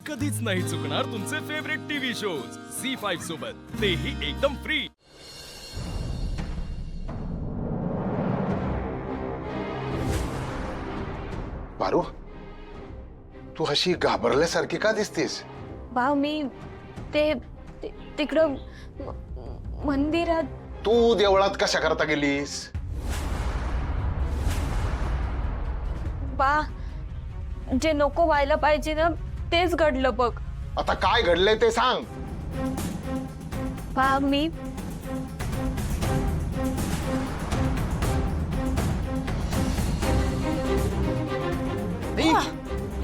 कधीच नाही चुकणार तुमचे फेवरेट टीव्ही शोज झी5 सोबत, तेही एकदम फ्री। पारू, तू अशी घाबरल्यासारखी का दिसतेस? भाऊ मी तिकडं मंदिरात। तू देवळात कशा करता गेलीस? बा जे नको व्हायला पाहिजे ना तेच घडलं बघ। आता काय घडलंय ते सांग। बा मी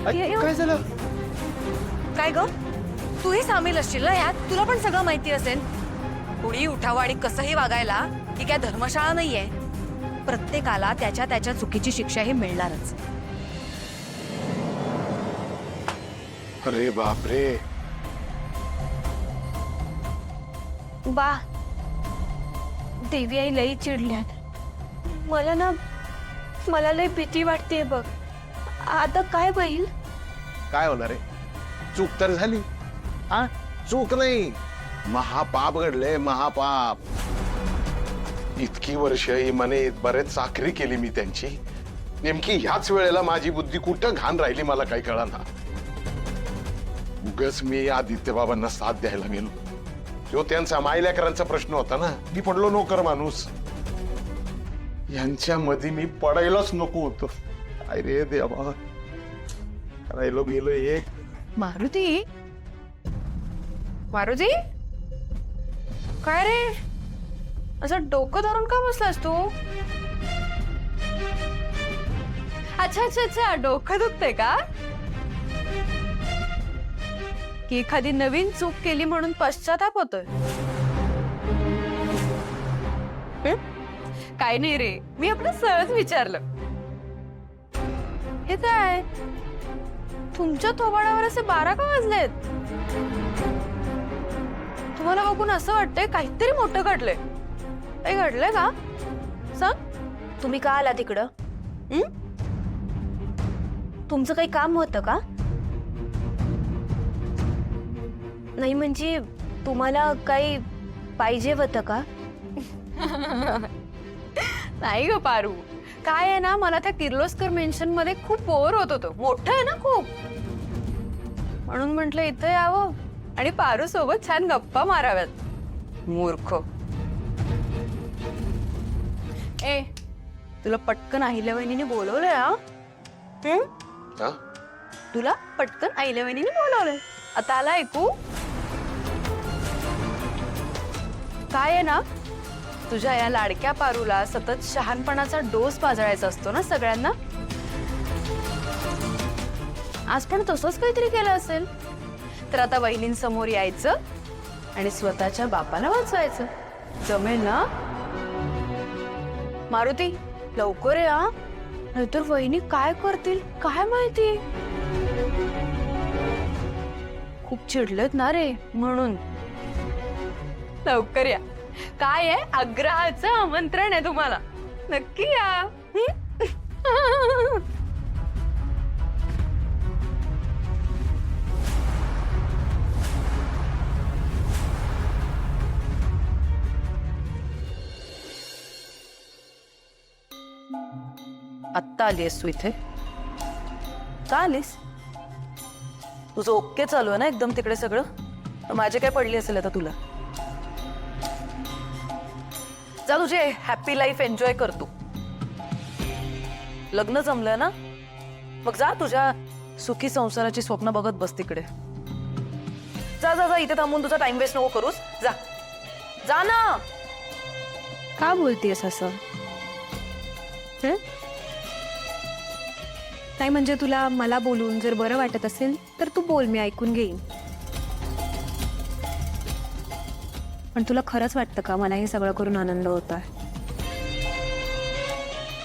काय झालं? काय ग, तूही सामील असशील ना यात? तुला पण सगळं माहिती असेल। कुणी उठावं आणि कसंही वागायला ही काय धर्मशाळा नाहीये। प्रत्येकाला त्याच्या त्याच्या चुकीची शिक्षा ही मिळणारच। अरे बापरे, बा देवी आई लई चिडल्यात। मला लई भीती वाटते बघ। आता काय होईल? काय होणार आहे? चूक तर झाली, हा? चूक नाही, महापाप घडले, महापाप। इतकी वर्ष इमाने बरेच चाकरी केली मी त्यांची, नेमकी ह्याच वेळेला माझी बुद्धी कुठं घाण राहिली मला काही कळाना। उगाच मी आदित्य बाबांना साथ द्यायला गेलो। तो त्यांचा मायलेकरांचा प्रश्न होता ना, मी पडलो नोकर माणूस। यांच्या मध्ये मी पडायलाच नको होतो। काय रे देवा, राहिलो गेलो एक। मारुती, मारुती, काय रे असं डोकं धरून का बसलास तू? अच्छा अच्छा अच्छा, डोकं दुखतंय का? की एखादी नवीन चूक केली म्हणून पश्चाताप होतोय? काय नाही रे, मी आपलं सहज विचारलं। हे काय, तुमच्या थोबाडावर असे 12 का वाजलेत? तुम्हाला बघून असं वाटतंय काहीतरी मोठं घडलंय। काही घडलंय का? सांग। तुम्ही का आला तिकडं? तुमचं काही काम होतं का? नाही म्हणजे तुम्हाला काही पाहिजे होतं का? नाही ग पारू, काय आहे ना, मला त्या किर्लोस्कर मेन्शन मध्ये खूप बोर होत होतं। मोठं आहे ना खूप, म्हणून म्हटलं इथं यावं आणि पारू सोबत छान गप्पा माराव्यात। मूर्ख। ए, तुला पटकन अहिल्या वहिनीने बोलवलंय? हा? तुला पटकन अहिल्या वहिनीने बोलवलंय। आता आला ऐकू? काय आहे ना, तुझ्या या लाडक्या पारूला सतत शहाणपणाचा डोस पाजळायचा असतो ना सगळ्यांना। आज पण तसंच काहीतरी केलं असेल, तर आता वहिनींसमोर यायचं आणि स्वतःच्या बापाला वाचवायचं। जमेल ना? मारुती लवकर या, नाहीतर वहिनी काय करतील काय माहिती। खूप चिडलेत ना रे, म्हणून लवकर या। काय आहे, आग्रहाचं आमंत्रण आहे तुम्हाला, नक्की या। आत्ता आलीस तू इथे? का आलीस? तुझं ओके चालू आहे ना एकदम तिकडे सगळं? माझे काय पडली असेल आता तुला? जा तुझे हॅपी लाईफ एन्जॉय कर तू। लग्न जमलं ना, मग जा तुझ्या सुखी संसाराची स्वप्न बघत बस तिकडे। जा जा जा, इथे थांबून तुझा टाइम वेस्ट नको करूस, जा जा ना। का बोलतेस असं? नाही म्हणजे तुला मला बोलून जर बरं वाटत असेल तर तू बोल, मी ऐकून घेईन। पण तुला खरंच वाटतं का मला हे सगळं करून आनंद होत आहे?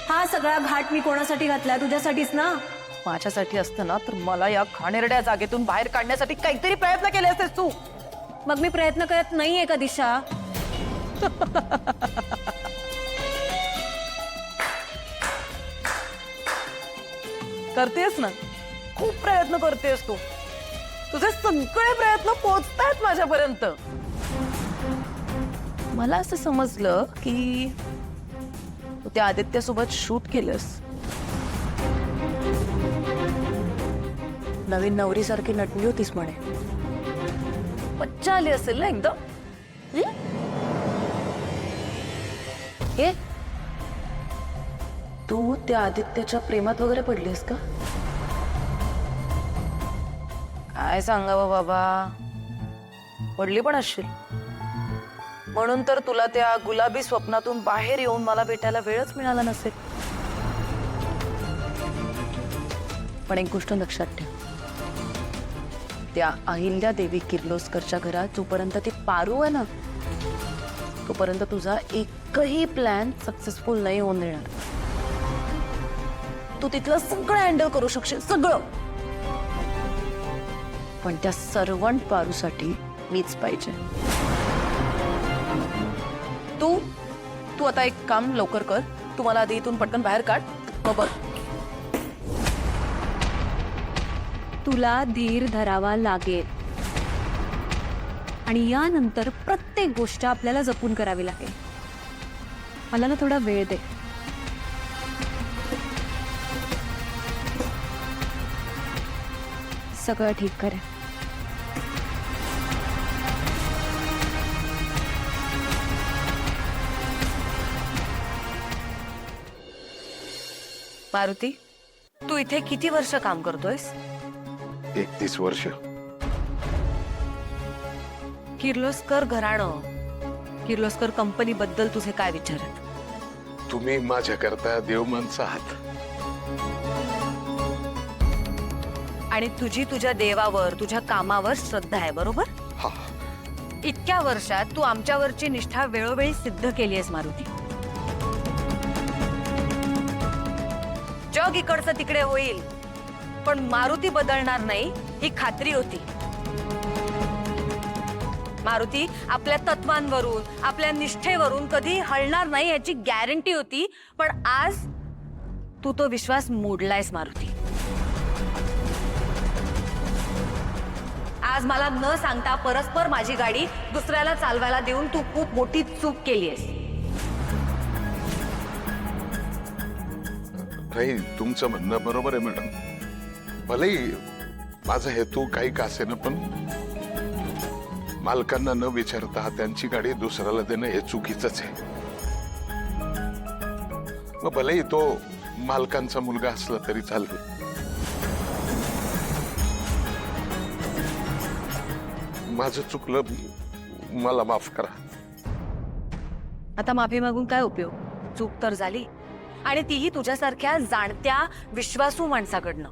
हा सगळा घाट मी कोणासाठी घातलाय? तुझ्यासाठीच ना? माझ्यासाठी असतं ना तर मला या घाणेरड्या जागेतून बाहेर काढण्यासाठी काहीतरी प्रयत्न केले असतेस तू। मग मी प्रयत्न करत नाहीये का दिशा? करतेस ना, खूप प्रयत्न करतेस तू। तुझे सगळे प्रयत्न पोहोचतायत माझ्यापर्यंत. मला असं समजलं की तू त्या आदित्यसोबत शूट केलंस. नवीन नवरीसारखी नटली होतीस म्हणे. मज्जा आली असेल ना एकदम. हे तू त्या आदित्यच्या प्रेमात वगैरे पडलीस का? काय सांगावं बाबा, पडली पण असशील. म्हणून तर तुला त्या गुलाबी स्वप्नातून बाहेर येऊन मला भेटायला वेळच मिळाला नसेल. पण एक गोष्ट लक्षात ठेव, त्या अहिल्या देवी किर्लोस्करच्या घरात जोपर्यंत ती पारू आहे ना, तोपर्यंत तुझा एकही प्लॅन सक्सेसफुल नाही होऊन देणार. तू तिथलं सगळं हँडल करू शकशील, सगळं. पण त्या सर्वंट पारूसाठी मीच पाहिजे. तू आता एक काम लवकर कर. तू मला आधी इथून पटकन बाहेर काढ. मग बघ. तुला धीर धरावा लागेल आणि यानंतर प्रत्येक गोष्ट आपल्याला जपून करावी लागेल. मला ना थोडा वेळ दे. सगळं ठीक करेन. मारुती, तू इथे किती वर्ष काम करतोयस? 31 वर्ष. किर्लोस्कर घराणं, किर्लोस्कर कंपनी बद्दल तुझे काय विचार आहेत? तुम्ही माझ्याकरता देवमानचा आहात. आणि तुझी तुझ्या देवावर, तुझ्या कामावर श्रद्धा आहे, बरोबर? हा. इतक्या वर्षात तू आमच्यावरची निष्ठा वेळोवेळी सिद्ध केली आहेस मारुती. जग इकडचं तिकडे होईल, पण मारुती बदलणार नाही ही खात्री होती. मारुती आपल्या तत्वांवरून, आपल्या निष्ठेवरून कधी हलणार नाही याची गॅरंटी होती. पण आज तू तो विश्वास मोडलायस मारुती. आज मला न सांगता परस्पर माझी गाडी दुसऱ्याला चालवायला देऊन तू खूप मोठी चूक केलीयस. नाही, तुमचं म्हणणं बरोबर आहे मॅडम. भलेही माझा हेतू काही का असेना, पण मालकांना न विचारता त्यांची गाडी दुसऱ्याला देणं हे चुकीचंच आहे. मग भलेही तो मालकांचा मुलगा असला तरी चालेल. माझं चुकलं, मला माफ करा. आता माफी मागून काय उपयोग? चूक तर झाली, आणि तीही तुझ्यासारख्या जाणत्या विश्वासू माणसाकडनं.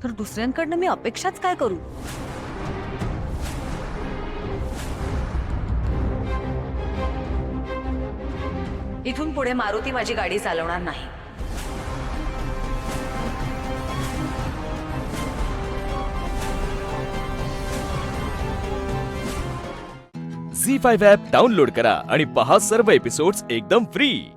तर दुसऱ्यांकडनं मी अपेक्षाच काय करू? इथून पुढे मारुती माझी गाडी चालवणार नाही. झी5 ॲप डाउनलोड करा आणि पहा सर्व एपिसोड्स एकदम फ्री.